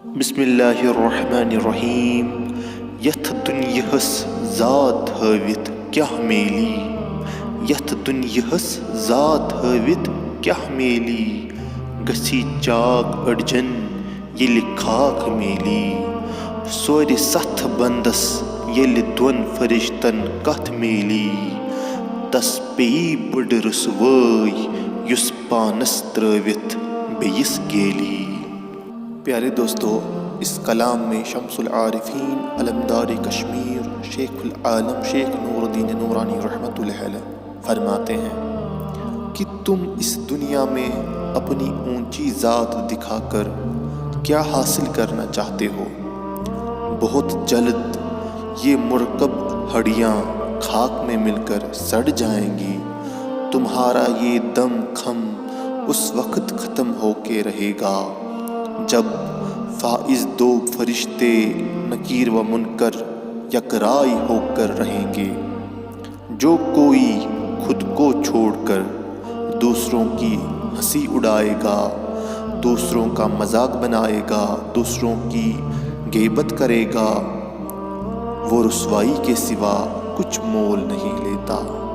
بسم اللہ الرحمن الرحیم یتھ دنیاہس ذات ہٲوِتھ کیاہ میلی یتھ دنیاہس ذات ہٲوِتھ کیاہ میلی گژھی چاک أڑجن ییٚلہِ خاک میلی سورِ ستھ بندس ییٚلہِ دۄن فرشتن کتھ میلی تس پیٚیی بٔڑ رسوٲے یُس پانس ترٲوِتھ بیٚیِس گیلی۔ پیارے دوستو، اس کلام میں شمس العارفین علمدار کشمیر شیخ العالم شیخ نور الدین نورانی رحمۃ اللہ علیہ فرماتے ہیں کہ تم اس دنیا میں اپنی اونچی ذات دکھا کر کیا حاصل کرنا چاہتے ہو؟ بہت جلد یہ مرکب ہڈیاں خاک میں مل کر سڑ جائیں گی۔ تمہارا یہ دم خم اس وقت ختم ہو کے رہے گا جب فائز دو فرشتے نکیر و منکر یک رائے ہو کر رہیں گے۔ جو کوئی خود کو چھوڑ کر دوسروں کی ہنسی اڑائے گا، دوسروں کا مذاق بنائے گا، دوسروں کی غیبت کرے گا، وہ رسوائی کے سوا کچھ مول نہیں لیتا۔